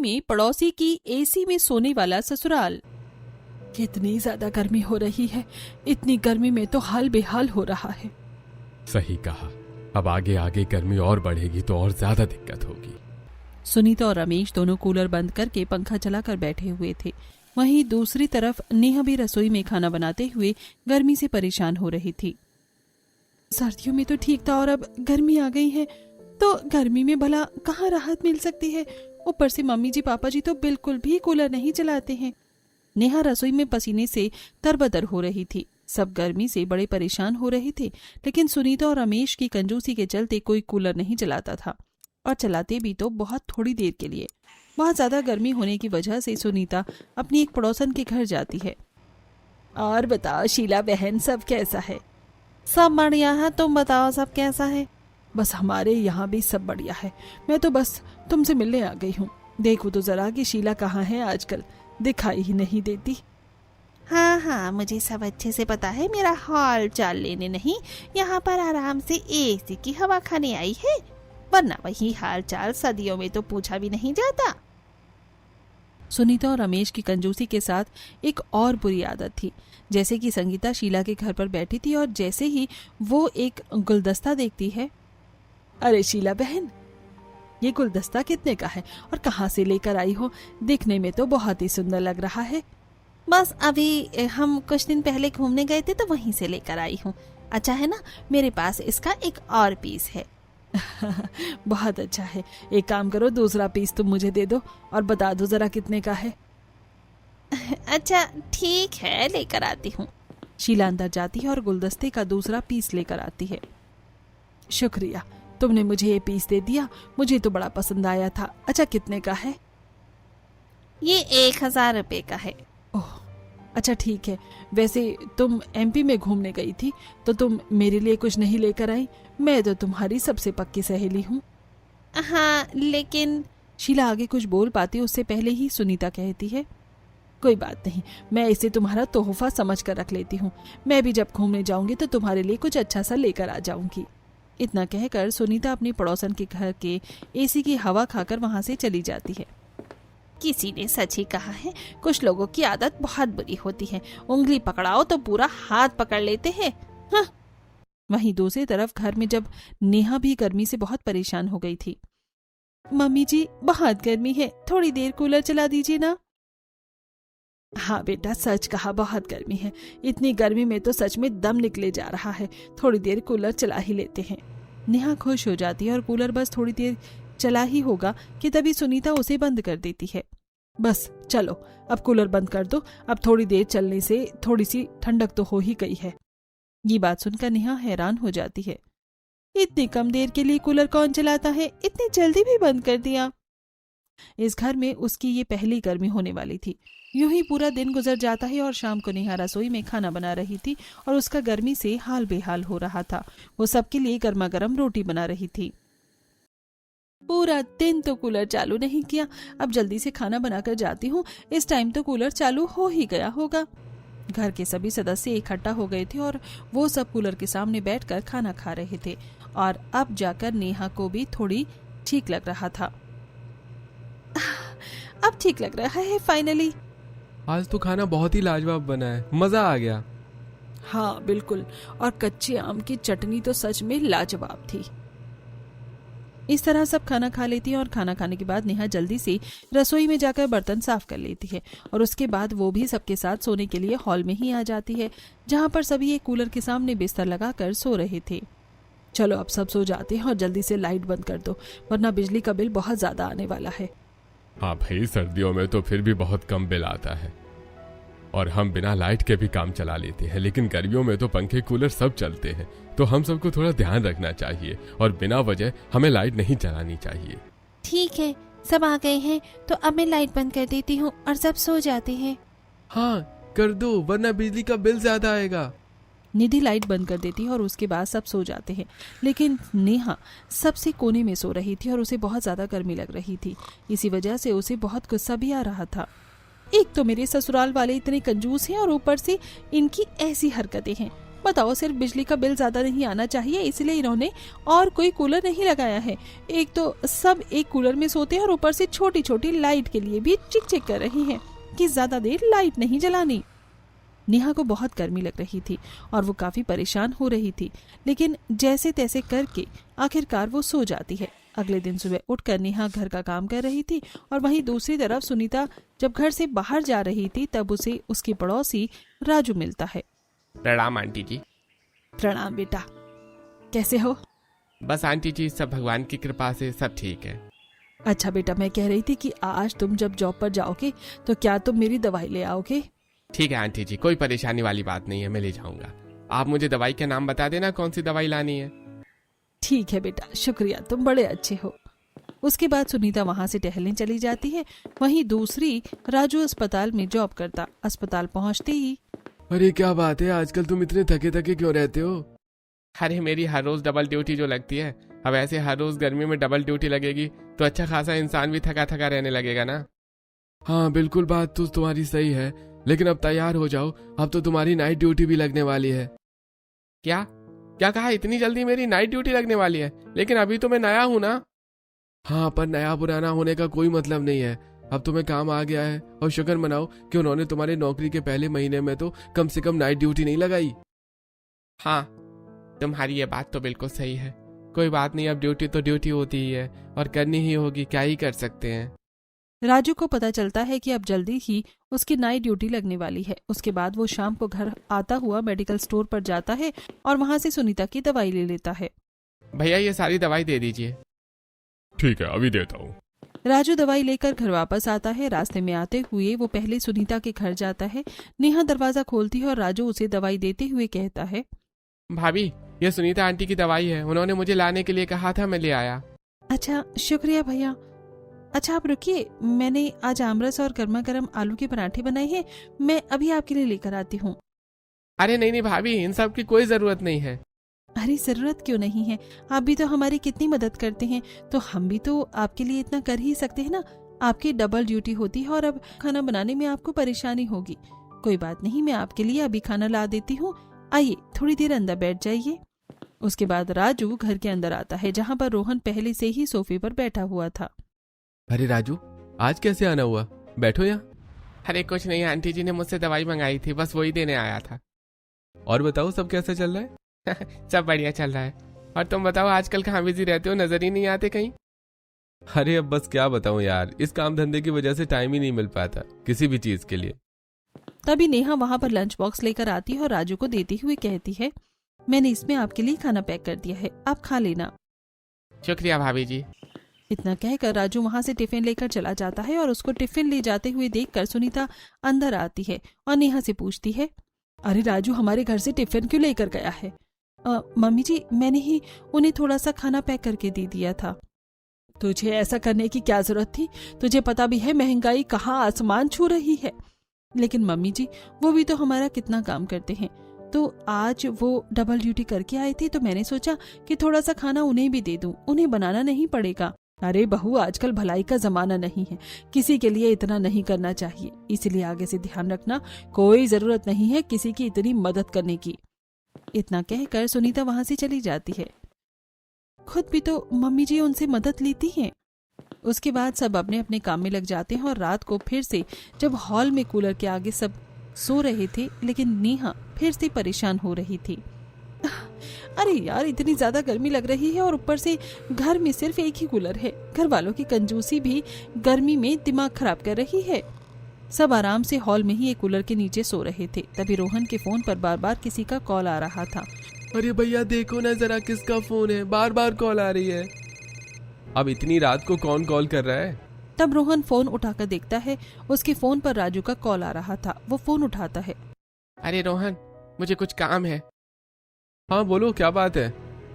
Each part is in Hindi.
में पड़ोसी की एसी में सोने वाला ससुराल। कितनी ज्यादा गर्मी हो रही है, इतनी गर्मी में तो हाल बेहाल हो रहा है। सही कहा, अब आगे आगे गर्मी और बढ़ेगी तो और ज्यादा दिक्कत होगी। सुनीता और रमेश दोनों कूलर बंद करके पंखा चलाकर बैठे हुए थे। वहीं दूसरी तरफ नेहा भी रसोई में खाना बनाते हुए गर्मी से परेशान हो रही थी। सर्दियों में तो ठीक था और अब गर्मी आ गई है, तो गर्मी में भला कहाँ राहत मिल सकती है। ऊपर से मम्मी जी पापा जी तो बिल्कुल भी कूलर नहीं चलाते हैं। नेहा रसोई में पसीने से तरबतर हो रही थी। सब गर्मी से बड़े परेशान हो रहे थे, लेकिन सुनीता और रमेश की कंजूसी के चलते कोई कूलर नहीं चलाता था, और चलाते भी तो बहुत थोड़ी देर के लिए। बहुत ज्यादा गर्मी होने की वजह से सुनीता अपनी एक पड़ोसन के घर जाती है। और बताओ शीला बहन, सब कैसा है? सब बढ़िया है, तुम बताओ सब कैसा है? बस हमारे यहाँ भी सब बढ़िया है। मैं तो बस तुमसे मिलने आ गई हूँ। देखो तो जरा कि शीला कहाँ है, आजकल दिखाई ही नहीं देती। हाँ हाँ, मुझे सब अच्छे से पता है। मेरा हाल चाल लेने नहीं, यहाँ पर आराम से एसी की हवा खाने आई है, वरना वही हाल चाल सदियों में तो पूछा भी नहीं जाता। सुनीता और रमेश की कंजूसी के साथ एक और बुरी आदत थी। जैसे कि संगीता शीला के घर पर बैठी थी और जैसे ही वो एक गुलदस्ता देखती है, अरे शीला बहन, ये गुलदस्ता कितने का है और कहाँ से लेकर आई हो? दिखने में तो बहुत ही सुंदर लग रहा है। बस अभी हम कुछ दिन पहले घूमने गए थे तो वहीं से लेकर आई हूँ। अच्छा है ना, मेरे पास इसका एक और पीस है। बहुत अच्छा है। एक काम करो, दूसरा पीस तुम मुझे दे दो और बता दो जरा कितने का है। अच्छा ठीक है, लेकर आती हूँ। शीला अंदर जाती है और गुलदस्ते का दूसरा पीस लेकर आती है। शुक्रिया, तुमने मुझे ये पीस दे दिया, मुझे तो बड़ा पसंद आया था। अच्छा कितने का है? ये 1000 रुपए का है। ओह अच्छा ठीक है। वैसे तुम एमपी में घूमने गई थी तो तुम मेरे लिए कुछ नहीं लेकर आई? मैं तो तुम्हारी सबसे पक्की सहेली हूँ। हाँ लेकिन शीला आगे कुछ बोल पाती उससे पहले ही सुनीता कहती है, कोई बात नहीं, मैं इसे तुम्हारा तोहफा समझ कर रख लेती हूँ। मैं भी जब घूमने जाऊंगी तो तुम्हारे लिए कुछ अच्छा सा लेकर आ जाऊंगी। इतना कहकर सुनीता अपनी पड़ोसन के घर के एसी की हवा खाकर वहां से चली जाती है। किसी ने सच ही कहा है, कुछ लोगों की आदत बहुत बुरी होती है। उंगली पकड़ाओ तो पूरा हाथ पकड़ लेते हैं। हाँ। वहीं दूसरी तरफ घर में जब नेहा भी गर्मी से बहुत परेशान हो गई थी। मम्मी जी बहुत गर्मी है, थोड़ी देर कूलर चला दीजिए ना। हाँ बेटा, सच कहा, बहुत गर्मी है। इतनी गर्मी में तो सच में दम निकले जा रहा है। थोड़ी देर कूलर चला ही लेते हैं। नेहा खुश हो जाती है और कूलर बस थोड़ी देर चला ही होगा कि तभी सुनीता उसे बंद कर देती है। बस चलो अब कूलर बंद कर दो, अब थोड़ी देर चलने से थोड़ी सी ठंडक तो हो ही गई है। ये बात सुनकर नेहा हैरान हो जाती है। इतनी कम देर के लिए कूलर कौन चलाता है? इतनी जल्दी भी बंद कर दिया। इस घर में उसकी ये पहली गर्मी होने वाली थी। यूं ही पूरा दिन गुजर जाता है और शाम को नेहा रसोई में खाना बना रही थी और उसका गर्मी से हाल बेहाल हो रहा था। वो सबके लिए गर्मा गर्म रोटी बना रही थी। पूरा दिन तो कूलर चालू नहीं किया, अब जल्दी से खाना बनाकर जाती हूँ, इस टाइम तो कूलर चालू हो ही गया होगा। घर के सभी सदस्य इकट्ठा हो गए थे और वो सब कूलर के सामने बैठकर खाना खा रहे थे और अब जाकर नेहा को भी थोड़ी ठीक लग रहा था। अब ठीक लग रहा है फाइनली। आज तो खाना बहुत ही लाजवाब बना है, मजा आ गया। हाँ बिल्कुल, और कच्चे आम की चटनी तो सच में लाजवाब थी। इस तरह सब खाना खा लेती है और खाना खाने के बाद नेहा जल्दी से रसोई में जाकर बर्तन साफ कर लेती है और उसके बाद वो भी सबके साथ सोने के लिए हॉल में ही आ जाती है, जहाँ पर सभी एक कूलर के सामने बिस्तर लगाकर सो रहे थे। चलो अब सब सो जाते हैं और जल्दी से लाइट बंद कर दो, वरना बिजली का बिल बहुत ज्यादा आने वाला है। हाँ भाई, सर्दियों में तो फिर भी बहुत कम बिल आता है और हम बिना लाइट के भी काम चला लेते हैं, लेकिन गर्मियों में तो पंखे कूलर सब चलते हैं, तो हम सबको थोड़ा ध्यान रखना चाहिए और बिना वजह हमें लाइट नहीं चलानी चाहिए। ठीक है, सब आ गए हैं तो अब मैं लाइट बंद कर देती हूँ और सब सो जाते हैं। हाँ कर दो, वरना बिजली का बिल ज्यादा आएगा। निधि लाइट बंद कर देती है और उसके बाद सब सो जाते हैं, लेकिन नेहा सबसे कोने में सो रही थी और उसे बहुत ज्यादा गर्मी लग रही थी। इसी वजह से उसे बहुत गुस्सा भी आ रहा था। एक तो मेरे ससुराल वाले इतने कंजूस हैं और ऊपर से इनकी ऐसी हरकतें हैं। बताओ, सिर्फ बिजली का बिल ज्यादा नहीं आना चाहिए इसलिए इन्होंने और कोई कूलर नहीं लगाया है। एक तो सब एक कूलर में सोते हैं और ऊपर से छोटी छोटी लाइट के लिए भी चिक चिक कर रही हैं कि ज्यादा देर लाइट नहीं जलानी। नेहा को बहुत गर्मी लग रही थी और वो काफी परेशान हो रही थी, लेकिन जैसे तैसे करके आखिरकार वो सो जाती है। अगले दिन सुबह उठकर नेहा घर का काम कर रही थी और वहीं दूसरी तरफ सुनीता जब घर से बाहर जा रही थी तब उसे उसके पड़ोसी राजू मिलता है। प्रणाम आंटी जी। प्रणाम बेटा, कैसे हो? बस आंटी जी सब भगवान की कृपा से सब ठीक है। अच्छा बेटा, मैं कह रही थी कि आज तुम जब जॉब पर जाओगे तो क्या तुम मेरी दवाई ले आओगे? ठीक है आंटी जी, कोई परेशानी वाली बात नहीं है, मैं ले जाऊंगा। आप मुझे दवाई के नाम बता देना कौन सी दवाई लानी है। ठीक है बेटा, शुक्रिया, तुम बड़े अच्छे हो। उसके बाद सुनीता वहां से टहलने चली जाती है। वहीं दूसरी राजू अस्पताल में जॉब करता। अस्पताल पहुंचते ही, अरे क्या बात है, आजकल तुम इतने थके थके क्यों रहते हो? अरे मेरी हर रोज डबल ड्यूटी जो लगती है, अब ऐसे हर रोज गर्मी में डबल ड्यूटी लगेगी तो अच्छा खासा इंसान भी थका थका रहने लगेगा ना। हाँ बिल्कुल, बात तो तुम्हारी सही है, लेकिन अब तैयार हो जाओ, अब तो तुम्हारी नाइट ड्यूटी भी लगने वाली है। क्या क्या कहा? इतनी जल्दी मेरी नाइट ड्यूटी लगने वाली है? लेकिन अभी तो मैं नया हूँ ना। हाँ, पर नया पुराना होने का कोई मतलब नहीं है, अब तुम्हें काम आ गया है और शुक्र मनाओ कि उन्होंने तुम्हारी नौकरी के पहले महीने में तो कम से कम नाइट ड्यूटी नहीं लगाई। हाँ, तुम्हारी ये बात तो बिल्कुल सही है। कोई बात नहीं, अब ड्यूटी तो ड्यूटी होती ही है और करनी ही होगी, क्या ही कर सकते हैं। राजू को पता चलता है कि अब जल्दी ही उसकी नाइट ड्यूटी लगने वाली है। उसके बाद वो शाम को घर आता हुआ मेडिकल स्टोर पर जाता है और वहां से सुनीता की दवाई ले लेता है। भैया ये सारी दवाई दे दीजिए। ठीक है, अभी देता हूँ। राजू दवाई लेकर घर वापस आता है। रास्ते में आते हुए वो पहले सुनीता के घर जाता है। नेहा दरवाजा खोलती है और राजू उसे दवाई देते हुए कहता है, भाभी ये सुनीता आंटी की दवाई है, उन्होंने मुझे लाने के लिए कहा था, मैं ले आया। अच्छा शुक्रिया भैया। अच्छा आप रुकिए, मैंने आज आमरस और गर्मा गर्म आलू के पराठे बनाए हैं, मैं अभी आपके लिए लेकर आती हूँ। अरे नहीं नहीं भाभी, इन सब की कोई जरूरत नहीं है। अरे जरूरत क्यों नहीं है, आप भी तो हमारी कितनी मदद करते हैं, तो हम भी तो आपके लिए इतना कर ही सकते हैं ना। आपकी डबल ड्यूटी होती है और अब खाना बनाने में आपको परेशानी होगी। कोई बात नहीं, मैं आपके लिए अभी खाना ला देती हूँ, आइए थोड़ी देर अंदर बैठ जाइए। उसके बाद राजू घर के अंदर आता है जहाँ पर रोहन पहले से ही सोफे पर बैठा हुआ था। अरे राजू, आज कैसे आना हुआ? बैठो यहाँ। अरे कुछ नहीं, आंटी जी ने मुझसे दवाई मंगाई थी, बस वही देने आया था। और बताओ सब कैसा चल रहा है? सब बढ़िया चल रहा है। और तुम बताओ आजकल कहाँ बिजी रहते हो, नजर ही नहीं आते कहीं। अरे अब बस क्या बताऊं यार, इस काम धंधे की वजह से टाइम ही नहीं मिल पाता किसी भी चीज के लिए। तभी नेहा वहाँ पर लंच बॉक्स लेकर आती है और राजू को देती हुए कहती है, मैंने इसमें आपके लिए खाना पैक कर दिया है, आप खा लेना। शुक्रिया भाभी जी। इतना कहकर राजू वहाँ से टिफिन लेकर चला जाता है और उसको टिफिन ले जाते हुए देखकर सुनीता अंदर आती है और नेहा से पूछती है, अरे राजू हमारे घर से टिफिन क्यों लेकर गया है? मम्मी जी, मैंने ही उन्हें थोड़ा सा खाना पैक करके दे दिया था। तुझे ऐसा करने की क्या जरूरत थी? तुझे पता भी है महंगाई कहाँ आसमान छू रही है। लेकिन मम्मी जी, वो भी तो हमारा कितना काम करते हैं, तो आज वो डबल ड्यूटी करके आए थे तो मैंने सोचा कि थोड़ा सा खाना उन्हें भी दे दूं, उन्हें बनाना नहीं पड़ेगा। अरे बहू, आजकल भलाई का जमाना नहीं है, किसी के लिए इतना नहीं करना चाहिए, इसलिए आगे से ध्यान रखना, कोई जरूरत नहीं है किसी की इतनी मदद करने की। इतना कहकर सुनीता वहां से चली जाती है। खुद भी तो मम्मी जी उनसे मदद लेती हैं। उसके बाद सब अपने अपने काम में लग जाते हैं और रात को फिर से जब हॉल में कूलर के आगे सब सो रहे थे, लेकिन नेहा फिर से परेशान हो रही थी। अरे यार, इतनी ज्यादा गर्मी लग रही है और ऊपर से घर में सिर्फ एक ही कूलर है। घर वालों की कंजूसी भी गर्मी में दिमाग खराब कर रही है। सब आराम से हॉल में ही एक कूलर के नीचे सो रहे थे। तभी रोहन के फोन पर बार बार किसी का कॉल आ रहा था। अरे भैया देखो ना जरा, किसका फोन है, बार बार कॉल आ रही है। अब इतनी रात को कौन कॉल कर रहा है? तब रोहन फोन उठाकर देखता है, उसके फोन पर राजू का कॉल आ रहा था। वो फोन उठाता है। अरे रोहन, मुझे कुछ काम है। हाँ बोलो, क्या बात है?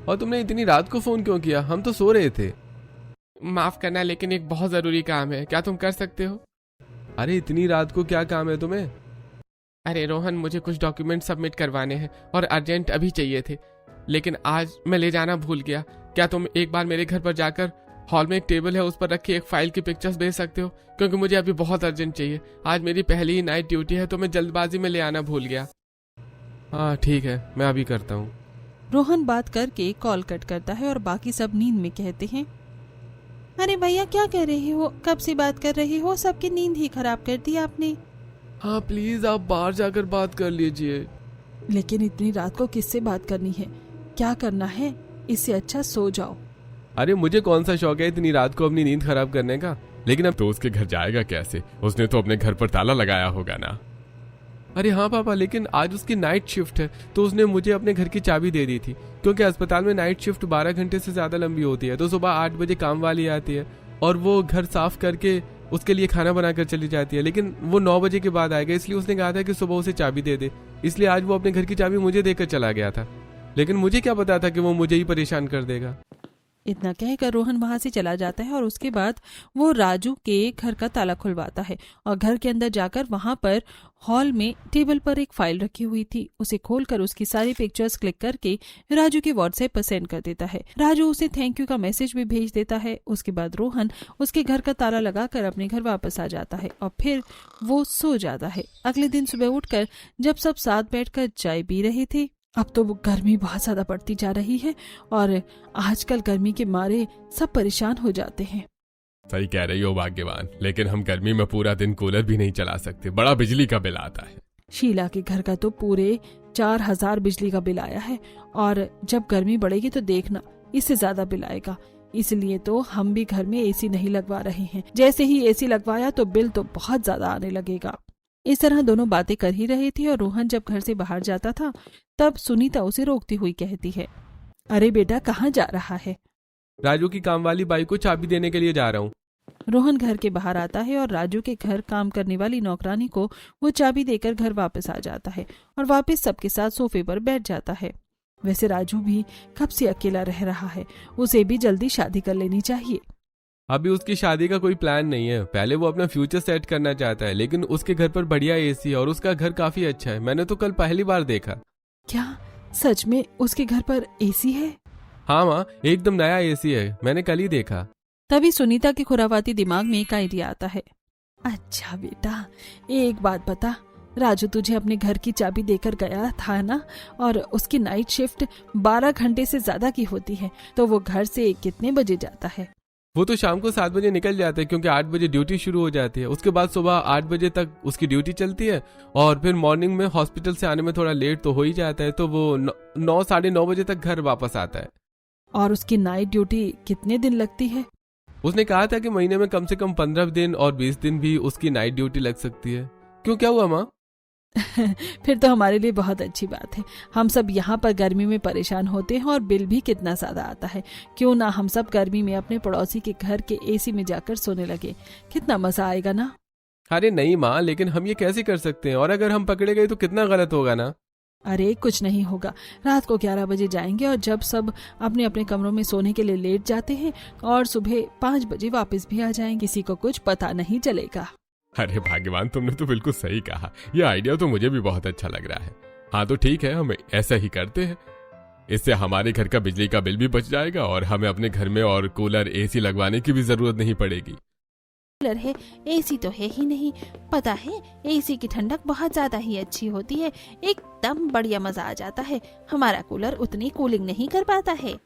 और तुमने इतनी रात को फोन क्यों किया? हम तो सो रहे थे। माफ करना, लेकिन एक बहुत जरूरी काम है, क्या तुम कर सकते हो? अरे इतनी रात को क्या काम है तुम्हें? अरे रोहन, मुझे कुछ डॉक्यूमेंट सबमिट करवाने हैं और अर्जेंट अभी चाहिए थे, लेकिन आज मैं ले जाना भूल गया। क्या तुम एक बार मेरे घर पर जाकर हॉल में एक टेबल है, उस पर रखी एक फाइल की पिक्चर्स भेज सकते हो? क्योंकि मुझे अभी बहुत अर्जेंट चाहिए। आज मेरी पहली ही नाइट ड्यूटी है तो मैं जल्दबाजी में ले आना भूल गया। हाँ ठीक है, मैं अभी करता हूँ। रोहन बात करके कॉल कट करता है और बाकी सब नींद में कहते हैं, अरे भैया क्या कर रहे हो, कब से बात कर रहे हो, सबकी नींद ही खराब कर दी आपने। हाँ प्लीज आप बाहर जाकर बात कर लीजिए। लेकिन इतनी रात को किससे बात करनी है, क्या करना है, इससे अच्छा सो जाओ। अरे मुझे कौन सा शौक है इतनी रात को अपनी नींद खराब करने का। लेकिन अब तो उसके घर जाएगा कैसे? उसने तो अपने घर पर ताला लगाया होगा ना। अरे हाँ पापा, लेकिन आज उसकी नाइट शिफ्ट है तो उसने मुझे अपने घर की चाबी दे दी थी, क्योंकि अस्पताल में नाइट शिफ्ट 12 घंटे से ज्यादा लंबी होती है। तो सुबह 8 बजे काम वाली आती है और वो घर साफ करके उसके लिए खाना बनाकर चली जाती है, लेकिन वो 9 बजे के बाद आएगा, इसलिए उसने कहा था कि सुबह उसे चाबी दे दे। इसलिए आज वो अपने घर की चाबी मुझे देकर चला गया था, लेकिन मुझे क्या पता था कि वो मुझे ही परेशान कर देगा। इतना कहकर रोहन वहां से चला जाता है और उसके बाद वो राजू के घर का ताला खुलवाता है और घर के अंदर जाकर वहां पर हॉल में टेबल पर एक फाइल रखी हुई थी, उसे खोलकर उसकी सारी पिक्चर्स क्लिक करके राजू के व्हाट्सएप पर सेंड कर देता है। राजू उसे थैंक यू का मैसेज भी भेज देता है। उसके बाद रोहन उसके घर का ताला लगाकर अपने घर वापस आ जाता है और फिर वो सो जाता है। अगले दिन सुबह उठकर जब सब साथ बैठकर चाय पी रहे थे, अब तो वो गर्मी बहुत ज्यादा बढ़ती जा रही है और आजकल गर्मी के मारे सब परेशान हो जाते हैं। सही कह रही हो भाग्यवान, लेकिन हम गर्मी में पूरा दिन कूलर भी नहीं चला सकते, बड़ा बिजली का बिल आता है। शीला के घर का तो पूरे 4000 बिजली का बिल आया है और जब गर्मी बढ़ेगी तो देखना इससे ज्यादा बिल आएगा। इसलिए तो हम भी घर में एसी नहीं लगवा रहे हैं। जैसे ही एसी लगवाया तो बिल तो बहुत ज्यादा आने लगेगा। इस तरह दोनों बातें कर ही रहे थे और रोहन जब घर से बाहर जाता था तब सुनीता उसे रोकती हुई कहती है, अरे बेटा कहाँ जा रहा है? राजू की काम वाली बाई को चाबी देने के लिए जा रहा हूँ। रोहन घर के बाहर आता है और राजू के घर काम करने वाली नौकरानी को वो चाबी देकर घर वापस आ जाता है और वापस सबके साथ सोफे पर बैठ जाता है। वैसे राजू भी कब से अकेला रह रहा है, उसे भी जल्दी शादी कर लेनी चाहिए। अभी उसकी शादी का कोई प्लान नहीं है, पहले वो अपना फ्यूचर सेट करना चाहता है, लेकिन उसके घर पर बढ़िया एसी है और उसका घर काफी अच्छा है। मैंने तो कल पहली बार देखा। क्या सच में उसके घर पर एसी है? हाँ माँ, एकदम नया एसी है, मैंने कल ही देखा। तभी सुनीता के खुराफाती दिमाग में एक आइडिया आता है। अच्छा बेटा, एक बात बता, राजू तुझे अपने घर की चाबी देकर गया था ना, और उसकी नाइट शिफ्ट 12 घंटे से ज्यादा की होती है, तो वो घर से कितने बजे जाता है? वो तो शाम को 7 बजे निकल जाते हैं, क्योंकि 8 बजे ड्यूटी शुरू हो जाती है। उसके बाद सुबह 8 बजे तक उसकी ड्यूटी चलती है और फिर मॉर्निंग में हॉस्पिटल से आने में थोड़ा लेट तो हो ही जाता है, तो वो 9 साढ़े 9 बजे तक घर वापस आता है। और उसकी नाइट ड्यूटी कितने दिन लगती है? उसने कहा था कि महीने में कम से कम 15 दिन और 20 दिन भी उसकी नाइट ड्यूटी लग सकती है। क्यों, क्या हुआ माँ? फिर तो हमारे लिए बहुत अच्छी बात है। हम सब यहाँ पर गर्मी में परेशान होते हैं और बिल भी कितना ज्यादा आता है। क्यों ना हम सब गर्मी में अपने पड़ोसी के घर के एसी में जाकर सोने लगे, कितना मजा आएगा ना। अरे नहीं माँ, लेकिन हम ये कैसे कर सकते हैं, और अगर हम पकड़े गए तो कितना गलत होगा ना। अरे कुछ नहीं होगा, रात को 11 बजे जाएंगे और जब सब अपने अपने कमरों में सोने के लिए लेट जाते हैं और सुबह 5 बजे वापस भी आ जाएंगे, किसी को कुछ पता नहीं चलेगा। अरे भाग्यवान, तुमने तो बिल्कुल सही कहा। यह आइडिया तो मुझे भी बहुत अच्छा लग रहा है। हाँ तो ठीक है, हम ऐसा ही करते हैं। इससे हमारे घर का बिजली का बिल भी बच जाएगा और हमें अपने घर में और कूलर एसी लगवाने की भी जरूरत नहीं पड़ेगी। कूलर है, एसी तो है ही नहीं। पता है, एसी की ठंडक बहुत ज्यादा ही अच्छी होती है, एकदम बढ़िया मजा आ जाता है। हमारा कूलर उतनी कूलिंग नहीं कर पाता है।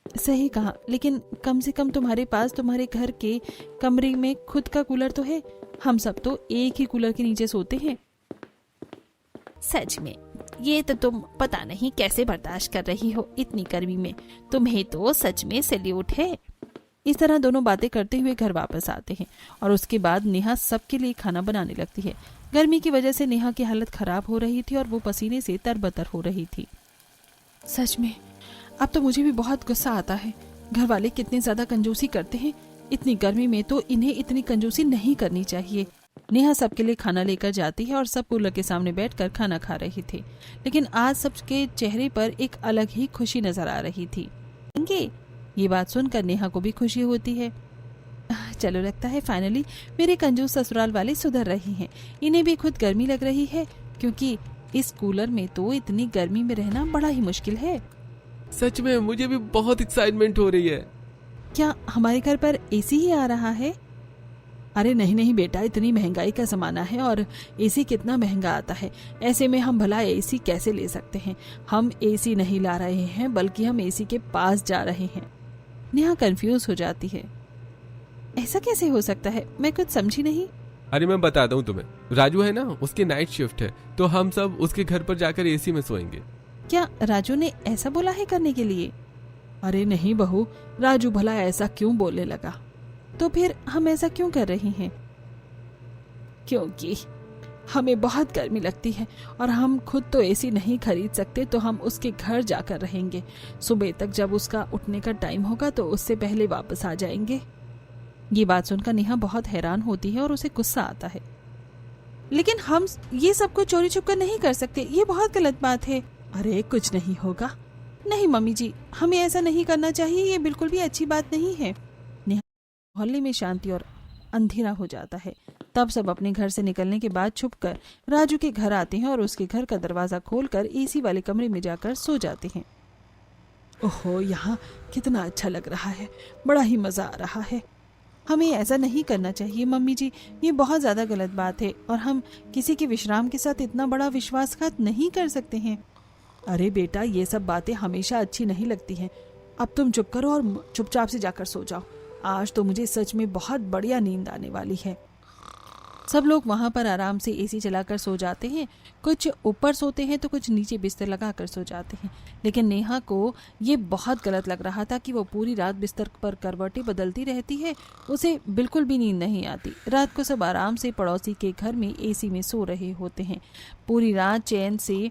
सही कहा, लेकिन कम से कम तुम्हारे पास तुम्हारे घर के कमरे में खुद का कूलर तो है। हम सब तो एक ही कूलर के नीचे सोते हैं। सच में, ये तो तुम पता नहीं कैसे बर्दाश्त कर रही हो इतनी गर्मी में। तुम्हें तो सच में सैल्यूट है। इस तरह दोनों बातें करते हुए घर वापस आते हैं और उसके बाद नेहा सबके लिए खाना बनाने लगती है। गर्मी की वजह से नेहा की हालत खराब हो रही थी और वो पसीने से तरबतर हो रही थी। सच में अब तो मुझे भी बहुत गुस्सा आता है। घर वाले कितने ज्यादा कंजूसी करते हैं। इतनी गर्मी में तो इन्हें इतनी कंजूसी नहीं करनी चाहिए। नेहा सबके लिए खाना लेकर जाती है और सब कूलर के सामने बैठकर खाना खा रही थी, लेकिन आज सबके चेहरे पर एक अलग ही खुशी नजर आ रही थी। ये बात सुनकर नेहा को भी खुशी होती है। चलो, लगता है फाइनली मेरे कंजूस ससुराल वाले सुधर रहे हैं। इन्हें भी खुद गर्मी लग रही है, क्योंकि इस कूलर में तो इतनी गर्मी में रहना बड़ा ही मुश्किल है। सच में मुझे भी बहुत एक्साइटमेंट हो रही है। क्या हमारे घर पर एसी ही आ रहा है? अरे नहीं नहीं बेटा, इतनी महंगाई का ज़माना है और एसी कितना महंगा आता है। ऐसे में हम भला एसी कैसे ले सकते हैं। हम एसी नहीं ला रहे हैं बल्कि हम एसी के पास जा रहे हैं। नेहा कंफ्यूज हो जाती है। ऐसा कैसे हो सकता है, मैं कुछ समझी नहीं। अरे मैं बताता हूँ तुम्हें, राजू है ना, उसकी नाइट शिफ्ट है, तो हम सब उसके घर पर जाकर एसी में सोएंगे। क्या राजू ने ऐसा बोला है करने के लिए? अरे नहीं बहू, राजू भला ऐसा क्यों बोलने लगा? तो फिर हम ऐसा क्यों कर रही हैं? क्योंकि हमें बहुत गर्मी लगती है और हम खुद तो एसी नहीं खरीद सकते, तो हम उसके घर जाकर रहेंगे। सुबह तक जब उसका उठने का टाइम होगा तो उससे पहले वापस आ जाएंगे। ये बात सुनकर नेहा बहुत हैरान होती है और उसे गुस्सा आता है। लेकिन हम ये सब कुछ चोरी छुपकर नहीं कर सकते, ये बहुत गलत बात है। अरे कुछ नहीं होगा। नहीं मम्मी जी, हमें ऐसा नहीं करना चाहिए, ये बिल्कुल भी अच्छी बात नहीं है। मोहल्ले में शांति और अंधेरा हो जाता है। तब सब अपने घर से निकलने के बाद छुपकर राजू के घर आते हैं और उसके घर का दरवाजा खोलकर एसी वाले कमरे में जाकर सो जाते हैं। ओहो, यहाँ कितना अच्छा लग रहा है, बड़ा ही मजा आ रहा है। हमें ऐसा नहीं करना चाहिए मम्मी जी, ये बहुत ज्यादा गलत बात है और हम किसी के विश्राम के साथ इतना बड़ा विश्वासघात नहीं कर सकते हैं। अरे बेटा, ये सब बातें हमेशा अच्छी नहीं लगती हैं। अब तुम चुप करो और चुपचाप से जाकर सो जाओ। आज तो मुझे सच में बहुत बढ़िया नींद आने वाली है। सब लोग वहां पर आराम से एसी चलाकर सो जाते हैं। कुछ ऊपर सोते हैं तो कुछ नीचे बिस्तर लगाकर सो जाते हैं। लेकिन नेहा को ये बहुत गलत लग रहा था कि वो पूरी रात बिस्तर पर करवटें बदलती रहती है, उसे बिल्कुल भी नींद नहीं आती। रात को सब आराम से पड़ोसी के घर में एसी में सो रहे होते हैं। पूरी रात चैन से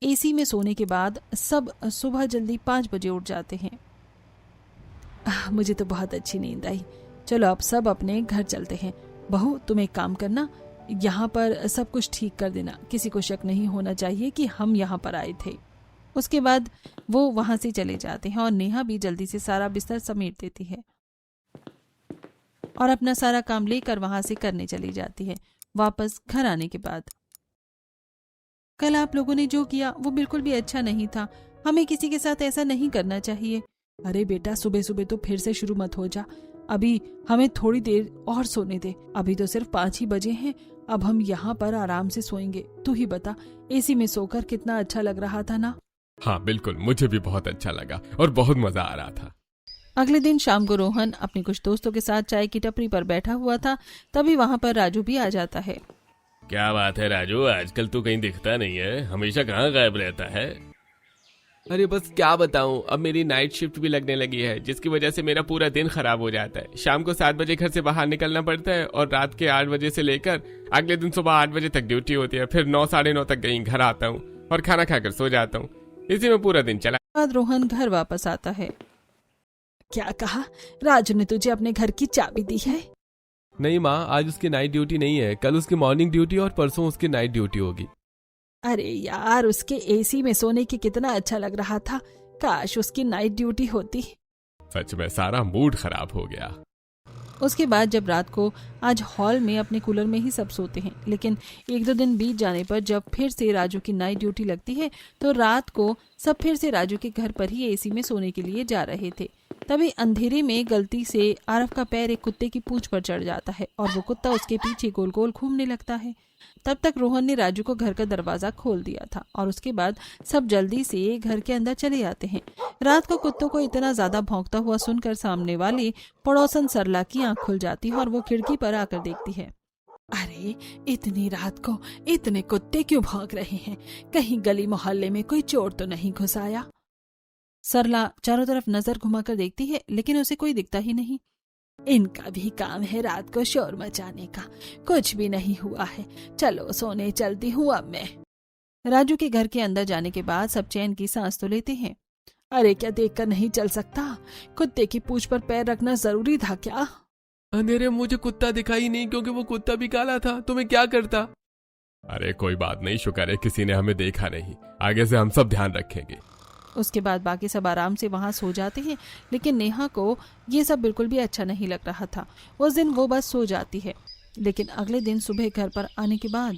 एसी में सोने के बाद सब सुबह जल्दी 5 बजे उठ जाते हैं। मुझे तो बहुत अच्छी नींद आई। चलो अब सब अपने घर चलते हैं। बहू, तुम एक काम करना, यहाँ पर सब कुछ ठीक कर देना। किसी को शक नहीं होना चाहिए कि हम यहाँ पर आए थे। उसके बाद वो वहां से चले जाते हैं और नेहा भी जल्दी से सारा बिस्तर समेट देती है और अपना सारा काम लेकर वहां से करने चली जाती है। वापस घर आने के बाद, कल आप लोगों ने जो किया वो बिल्कुल भी अच्छा नहीं था। हमें किसी के साथ ऐसा नहीं करना चाहिए। अरे बेटा, सुबह सुबह तो फिर से शुरू मत हो जा। अभी हमें थोड़ी देर और सोने दे। अभी तो सिर्फ 5 ही बजे हैं। अब हम यहाँ पर आराम से सोएंगे। तू ही बता, एसी में सोकर कितना अच्छा लग रहा था ना? हाँ बिल्कुल, मुझे भी बहुत अच्छा लगा और बहुत मजा आ रहा था। अगले दिन शाम को रोहन अपने कुछ दोस्तों के साथ चाय की टपरी पर बैठा हुआ था। तभी वहाँ पर राजू भी आ जाता है। क्या बात है राजू, आजकल तू कहीं दिखता नहीं है, हमेशा कहाँ गायब रहता है? अरे बस क्या बताऊं, अब मेरी नाइट शिफ्ट भी लगने लगी है, जिसकी वजह से मेरा पूरा दिन खराब हो जाता है। शाम को 7 बजे घर से बाहर निकलना पड़ता है और रात के 8 बजे से लेकर अगले दिन सुबह 8 बजे तक ड्यूटी होती है। फिर 9 साढ़े 9 तक कहीं घर आता हूँ और खाना खाकर सो जाता हूँ। इसी में पूरा दिन चला। बाद रोहन घर वापस आता है। क्या कहा? राजू ने तुझे अपने घर की चाबी दी है? नहीं माँ, आज उसकी नाइट ड्यूटी नहीं है, कल उसकी मॉर्निंग ड्यूटी और परसों उसकी नाइट ड्यूटी होगी। अरे यार, उसके एसी में सोने की कितना अच्छा लग रहा था। काश उसकी नाइट ड्यूटी होती। सच में सारा मूड खराब हो गया। उसके बाद जब रात को आज हॉल में अपने कूलर में ही सब सोते हैं, लेकिन 1-2 दिन बीत जाने पर जब फिर से राजू की नाइट ड्यूटी लगती है तो रात को सब फिर से राजू के घर पर ही एसी में सोने के लिए जा रहे थे। तभी अंधेरे में गलती से आरफ का पैर एक कुत्ते की पूंछ पर चढ़ जाता है और वो कुत्ता उसके पीछे गोल गोल घूमने लगता है। तब तक रोहन ने राजू को घर का दरवाजा खोल दिया था और उसके बाद सब जल्दी से घर के अंदर चले आते हैं। रात को कुत्तों को इतना ज्यादा भौंकता हुआ सुनकर सामने वाली पड़ोसन सरला की आंख खुल जाती है और वो खिड़की पर आकर देखती है। अरे, इतनी रात को इतने कुत्ते क्यों भौंक रहे हैं? कहीं गली मोहल्ले में कोई चोर तो नहीं घुस आया? सरला चारों तरफ नजर घुमाकर देखती है, लेकिन उसे कोई दिखता ही नहीं। इनका भी काम है रात को शोर मचाने का। कुछ भी नहीं हुआ है, चलो सोने चलती हूँ अब मैं। राजू के घर के अंदर जाने के बाद सब चैन की सांस तो लेते हैं। अरे, क्या देखकर नहीं चल सकता? कुत्ते की पूंछ पर पैर रखना जरूरी था क्या? अंधेरे मुझे कुत्ता दिखाई नहीं, क्योंकि वो कुत्ता भी काला था, तो मैं क्या करता? अरे कोई बात नहीं, शुक्र है किसी ने हमें देखा नहीं। आगे से हम सब ध्यान रखेंगे। उसके बाद बाकी सब आराम से वहां सो जाते हैं, लेकिन नेहा को ये सब बिल्कुल भी अच्छा नहीं लग रहा था। उस दिन वो बस सो जाती है, लेकिन अगले दिन सुबह घर पर आने के बाद,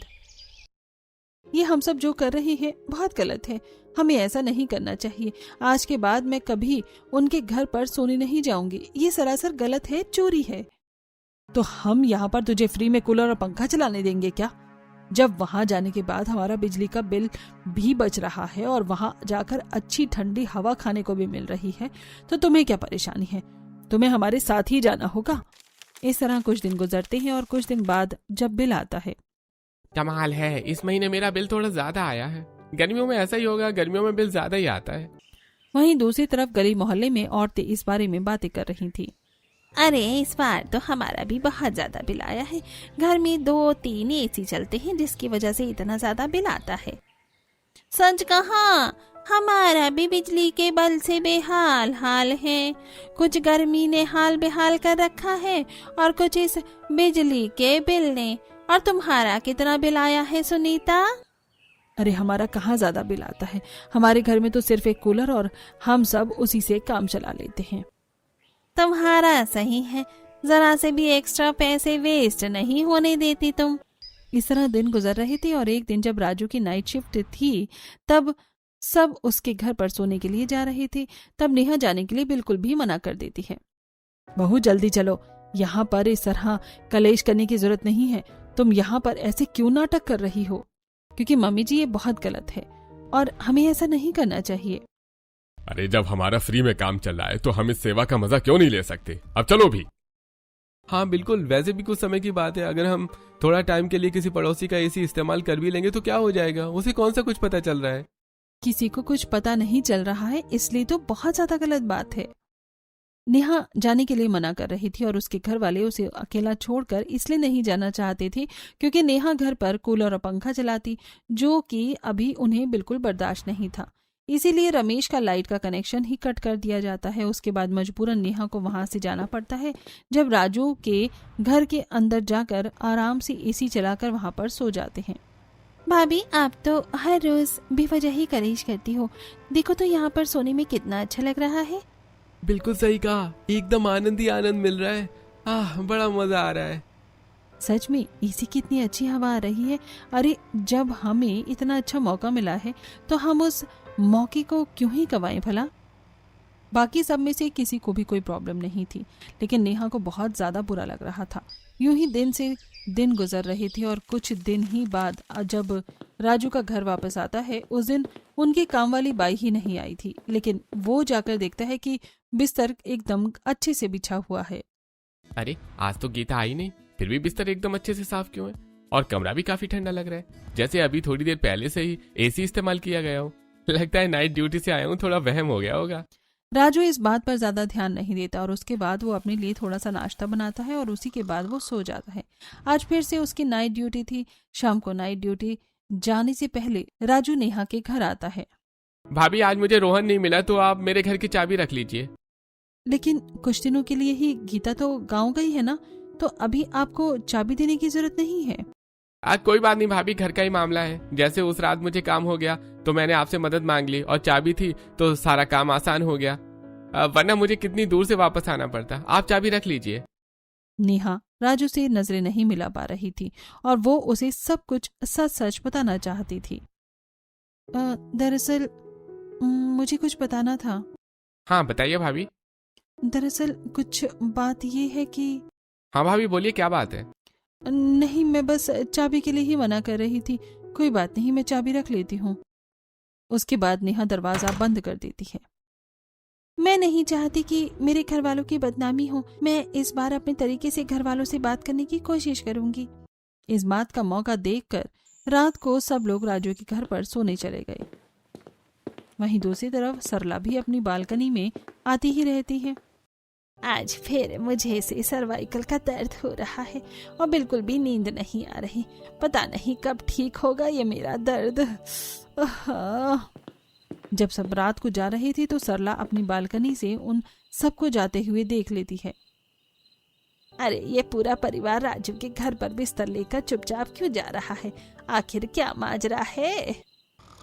ये हम सब जो कर रहे हैं बहुत गलत है। हमें ऐसा नहीं करना चाहिए। आज के बाद मैं कभी उनके घर पर सोने नहीं जाऊंगी। ये सरासर गलत है, चोरी है। तो हम यहाँ पर तुझे फ्री में कूलर और पंखा चलाने देंगे क्या? जब वहां जाने के बाद हमारा बिजली का बिल भी बच रहा है और वहां जाकर अच्छी ठंडी हवा खाने को भी मिल रही है, तो तुम्हें क्या परेशानी है? तुम्हें हमारे साथ ही जाना होगा। इस तरह कुछ दिन गुजरते हैं और कुछ दिन बाद जब बिल आता है। कमाल है, इस महीने मेरा बिल थोड़ा ज्यादा आया है। गर्मियों में ऐसा ही होगा, गर्मियों में बिल ज्यादा ही आता है। वहीं दूसरी तरफ गली मोहल्ले में औरतें इस बारे में बातें कर रही थी। अरे इस बार तो हमारा भी बहुत ज्यादा बिल आया है। घर में 2-3 एसी चलते हैं जिसकी वजह से इतना ज्यादा बिल आता है। सच कहा, हमारा भी बिजली के बिल से बेहाल हाल है। कुछ गर्मी ने हाल बेहाल कर रखा है और कुछ इस बिजली के बिल ने। और तुम्हारा कितना बिल आया है सुनीता? अरे हमारा कहाँ ज्यादा बिल आता है, हमारे घर में तो सिर्फ एक कूलर और हम सब उसी से काम चला लेते हैं। तुम्हारा सही है, जरा से भी एक्स्ट्रा पैसे वेस्ट नहीं होने देती तुम। इस तरह दिन गुजर रहे थे और एक दिन जब राजू की नाइट शिफ्ट थी तब सब उसके घर पर सोने के लिए जा रहे थे। तब नेहा जाने के लिए बिल्कुल भी मना कर देती है। बहू जल्दी चलो, यहाँ पर इस तरह कलेश करने की जरूरत नहीं है। तुम यहाँ पर ऐसे क्यों नाटक कर रही हो? क्योंकि मम्मी जी ये बहुत गलत है और हमें ऐसा नहीं करना चाहिए। अरे जब हमारा फ्री में काम चल रहा है तो हम इस सेवा का मजा क्यों नहीं ले सकते? अब चलो भी। हाँ बिल्कुल, वैसे भी कुछ समय की बात है। अगर हम थोड़ा टाइम के लिए किसी पड़ोसी का एसी इस्तेमाल कर भी लेंगे तो क्या हो जाएगा? उसे कौन सा कुछ पता चल रहा है? किसी को कुछ पता नहीं चल रहा है इसलिए तो बहुत ज्यादा गलत बात है। नेहा जाने के लिए मना कर रही थी और उसके घर वाले उसे अकेला छोड़कर इसलिए नहीं जाना चाहते थे क्योंकि नेहा घर पर कूलर और पंखा चलाती, जो कि अभी उन्हें बिल्कुल बर्दाश्त नहीं था। इसीलिए रमेश का लाइट का कनेक्शन ही कट कर दिया जाता है। उसके बाद मजबूरन नेहा को वहां से जाना पड़ता है। जब राजू के घर के अंदर जाकर आराम से एसी चलाकर वहां पर सो जाते हैं। भाभी आप तो हर रोज बेवजह ही कलेश करती हो। देखो तो यहाँ पर सोने में कितना अच्छा लग रहा है। बिल्कुल सही कहा, एकदम आनंद ही आनंद मिल रहा है। बड़ा मजा आ रहा है। सच में एसी की इतनी अच्छी हवा आ रही है। अरे जब हमें इतना अच्छा मौका मिला है तो हम उस मौके को क्यों ही गवाएं भला। बाकी सब में से किसी को भी कोई प्रॉब्लम नहीं थी, लेकिन नेहा को बहुत ज्यादा बुरा लग रहा था। यूं ही दिन से दिन गुजर रहे थे और कुछ दिन ही बाद जब राजू का घर वापस आता है, उस दिन उनकी काम वाली बाई ही नहीं आई थी। लेकिन वो जाकर देखता है कि बिस्तर एकदम अच्छे से बिछा हुआ है। अरे आज तो गीता आई नहीं, फिर भी बिस्तर एकदम अच्छे से साफ क्यों है? और कमरा भी काफी ठंडा लग रहा है, जैसे अभी थोड़ी देर पहले से ही एसी इस्तेमाल किया गया हो। लगता है नाइट ड्यूटी से आया हूँ, थोड़ा वहम हो गया होगा। राजू इस बात पर ज्यादा ध्यान नहीं देता और उसके बाद वो अपने लिए थोड़ा सा नाश्ता बनाता है और उसी के बाद वो सो जाता है। आज फिर से उसकी नाइट ड्यूटी थी। शाम को नाइट ड्यूटी जाने से पहले राजू नेहा के घर आता है। भाभी आज मुझे रोहन नहीं मिला तो आप मेरे घर की चाबी रख लीजिए। लेकिन कुछ दिनों के लिए ही गीता तो गाँव गई है ना, तो अभी आपको चाबी देने की जरूरत नहीं है। कोई बात नहीं भाभी, घर का ही मामला है। जैसे उस रात मुझे काम हो गया तो मैंने आपसे मदद मांग ली और चाबी थी तो सारा काम आसान हो गया, वरना मुझे कितनी दूर से वापस आना पड़ता। आप चाबी रख लीजिए। नेहा राजू से नजरें नहीं मिला पा रही थी और वो उसे सब कुछ सच सच बताना चाहती थी। दरअसल मुझे कुछ बताना था। हाँ बताइए भाभी। दरअसल कुछ बात ये है कि। हाँ भाभी बोलिए, क्या बात है? नहीं, मैं बस चाबी के लिए ही मना कर रही थी। कोई बात नहीं, मैं चाबी रख लेती हूँ। उसके बाद नेहा दरवाजा बंद कर देती है। मैं नहीं चाहती कि मेरे घर वालों की बदनामी हो। मैं इस बार अपने तरीके से घर वालों से बात करने की कोशिश करूंगी। इस बात का मौका देखकर रात को सब लोग राजू के घर पर सोने चले गए। वहीं दूसरी तरफ सरला भी अपनी बालकनी में आती ही रहती है। आज फिर मुझे से सर्वाइकल का दर्द हो रहा है और बिल्कुल भी नींद नहीं आ रही। पता नहीं कब ठीक होगा ये मेरा दर्द। जब सब रात को जा रही थी तो सरला अपनी बालकनी से उन सबको जाते हुए देख लेती है। अरे ये पूरा परिवार राजू के घर पर बिस्तर लेकर चुपचाप क्यों जा रहा है? आखिर क्या माजरा है?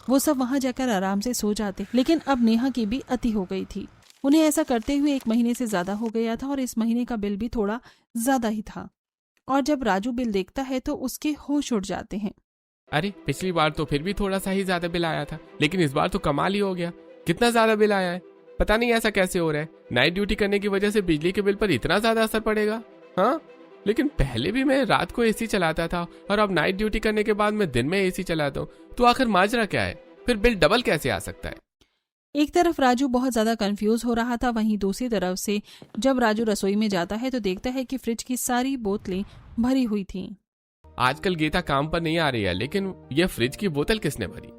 वो सब वहां जाकर आराम से सो जाते, लेकिन अब नेहा की भी अति हो गई थी। उन्हें ऐसा करते हुए 1 महीने से ज्यादा हो गया था और इस महीने का बिल भी थोड़ा ज्यादा ही था। और जब राजू बिल देखता है तो उसके होश उड़ जाते हैं। अरे पिछली बार तो फिर भी थोड़ा सा ही ज्यादा बिल आया था, लेकिन इस बार तो कमाल ही हो गया। कितना ज्यादा बिल आया है, पता नहीं ऐसा कैसे हो रहा है। नाइट ड्यूटी करने की वजह से बिजली के बिल पर इतना ज्यादा असर पड़ेगा? हाँ लेकिन पहले भी मैं रात को एसी चलाता था और अब नाइट ड्यूटी करने के बाद मैं दिन में एसी चलाता हूँ, तो आखिर माजरा क्या है? फिर बिल डबल कैसे आ सकता है? एक तरफ राजू बहुत ज्यादा कंफ्यूज हो रहा था, वहीं दूसरी तरफ से जब राजू रसोई में जाता है तो देखता है कि फ्रिज की सारी बोतलें भरी हुई थीं। आजकल गीता काम पर नहीं आ रही है, लेकिन ये फ्रिज की बोतल किसने भरी?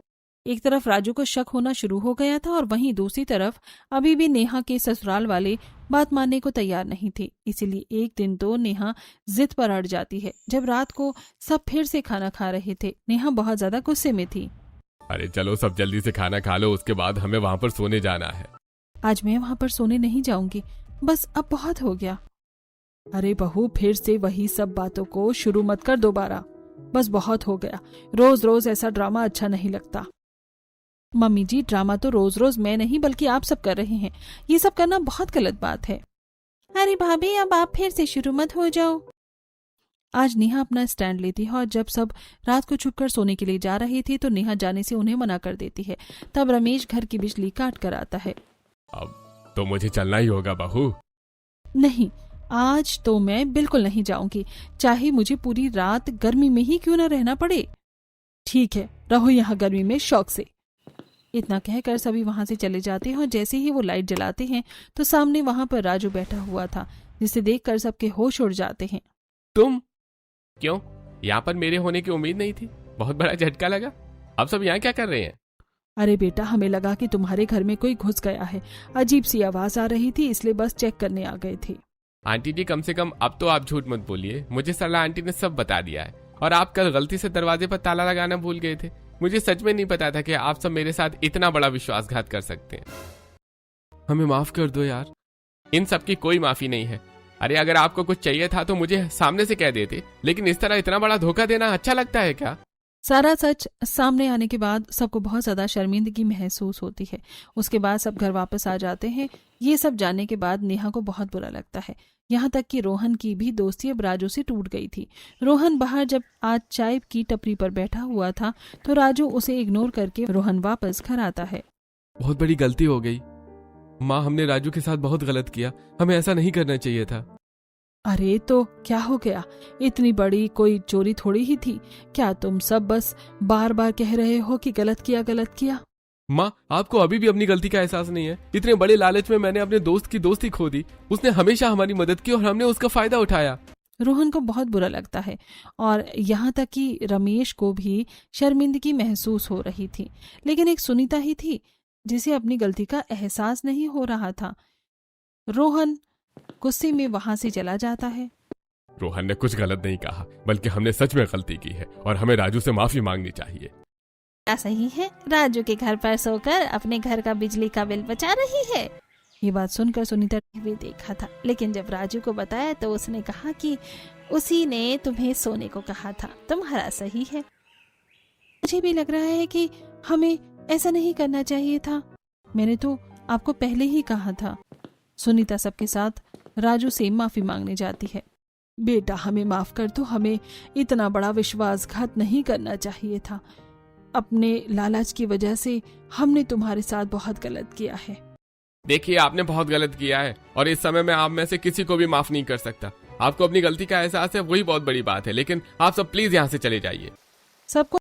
एक तरफ राजू को शक होना शुरू हो गया था और वहीं दूसरी तरफ अभी भी नेहा के ससुराल वाले बात मानने को तैयार नहीं थे। इसीलिए एक दिन तो नेहा जिद पर अड़ जाती है। जब रात को सब फिर से खाना खा रहे थे, नेहा बहुत ज्यादा गुस्से में थी। अरे चलो सब जल्दी से खाना खा लो, उसके बाद हमें वहां पर सोने जाना है। आज मैं वहां पर सोने नहीं जाऊंगी, बस अब बहुत हो गया। अरे बहू, फिर से वही सब बातों को शुरू मत कर दोबारा, बस बहुत हो गया। रोज रोज ऐसा ड्रामा अच्छा नहीं लगता। मम्मी जी, ड्रामा तो रोज रोज मैं नहीं बल्कि आप सब कर रहे हैं। ये सब करना बहुत गलत बात है। अरे भाभी, अब आप फिर से शुरू मत हो जाओ। आज नेहा अपना स्टैंड लेती है और जब सब रात को छुपकर सोने के लिए जा रहे थे तो नेहा जाने से उन्हें मना कर देती है। तब रमेश घर की बिजली काट कर आता है। अब तो मुझे चलना ही होगा बहू। नहीं, आज तो मैं बिल्कुल नहीं जाऊंगी, चाहे मुझे पूरी रात गर्मी में ही क्यों न रहना पड़े। ठीक है, रहो यहाँ गर्मी में शौक से। इतना कहकर सभी वहां से चले जाते हैं और जैसे ही वो लाइट जलाते हैं तो सामने वहां पर राजू बैठा हुआ था, जिसे देखकर सबके होश उड़ जाते हैं। तुम क्यों? यहाँ पर मेरे होने की उम्मीद नहीं थी, बहुत बड़ा झटका लगा। अब सब यहाँ क्या कर रहे हैं? अरे बेटा, हमें लगा कि तुम्हारे घर में कोई घुस गया है। अजीब सी आवाज आ रही थी, इसलिए बस चेक करने आ गए थे। आंटी जी, कम से कम अब तो आप झूठ मत बोलिए। मुझे सरला आंटी ने सब बता दिया है और आप कल गलती से दरवाजे पर ताला लगाना भूल गए थे। मुझे सच में नहीं पता था कि आप सब मेरे साथ इतना बड़ा विश्वासघात कर सकते हैं। हमें माफ कर दो यार। इन सब की कोई माफी नहीं है। अरे अगर आपको कुछ चाहिए था तो मुझे सामने से कह देते, लेकिन इस तरह इतना बड़ा धोखा देना अच्छा लगता है क्या? सारा सच सामने आने के बाद सबको बहुत ज्यादा शर्मिंदगी महसूस होती है। उसके बाद सब घर वापस आ जाते हैं। ये सब जानने के बाद नेहा को बहुत बुरा लगता है। यहाँ तक कि रोहन की भी दोस्ती अब राजू से टूट गई थी। रोहन बाहर जब आज चाय की टपरी पर बैठा हुआ था तो राजू उसे इग्नोर करके रोहन वापस घर आता है। बहुत बड़ी गलती हो गई माँ, हमने राजू के साथ बहुत गलत किया। हमें ऐसा नहीं करना चाहिए था। अरे तो क्या हो गया? इतनी बड़ी कोई चोरी थोड़ी ही थी। क्या तुम सब बस बार बार कह रहे हो कि गलत किया? माँ, आपको अभी भी अपनी गलती का एहसास नहीं है? इतने बड़े लालच में मैंने अपने दोस्त की दोस्ती खो दी। उसने हमेशा हमारी मदद की और हमने उसका फायदा उठाया। रोहन को बहुत बुरा लगता है और यहाँ तक कि रमेश को भी शर्मिंदगी महसूस हो रही थी, लेकिन एक सुनीता ही थी जिसे अपनी गलती का एहसास नहीं हो रहा था। रोहन गुस्से में वहां से चला जाता है। रोहन ने कुछ गलत नहीं कहा, बल्कि हमने सच में गलती की है और हमें राजू से माफी मांगनी चाहिए। क्या सही है? राजू के घर पर सोकर अपने घर का बिजली का बिल बचा रही है। ये बात सुनकर सुनीता भी देखा था, लेकिन जब राजू को बताया तो उसने कहा कि उसी ने तुम्हें सोने को कहा था। तुम्हारा सही है। मुझे भी लग रहा है कि हमें ऐसा नहीं करना चाहिए था। मैंने तो आपको पहले ही कहा था। सुनीता सबके साथ राजू से माफी मांगने जाती है। बेटा, हमें माफ कर दो। हमें इतना बड़ा विश्वासघात नहीं करना चाहिए था। अपने लालच की वजह से हमने तुम्हारे साथ बहुत गलत किया है। देखिए, आपने बहुत गलत किया है और इस समय मैं आप में से किसी को भी माफ नहीं कर सकता। आपको अपनी गलती का एहसास है, वही बहुत बड़ी बात है। लेकिन आप सब प्लीज यहाँ से चले जाइए। सबको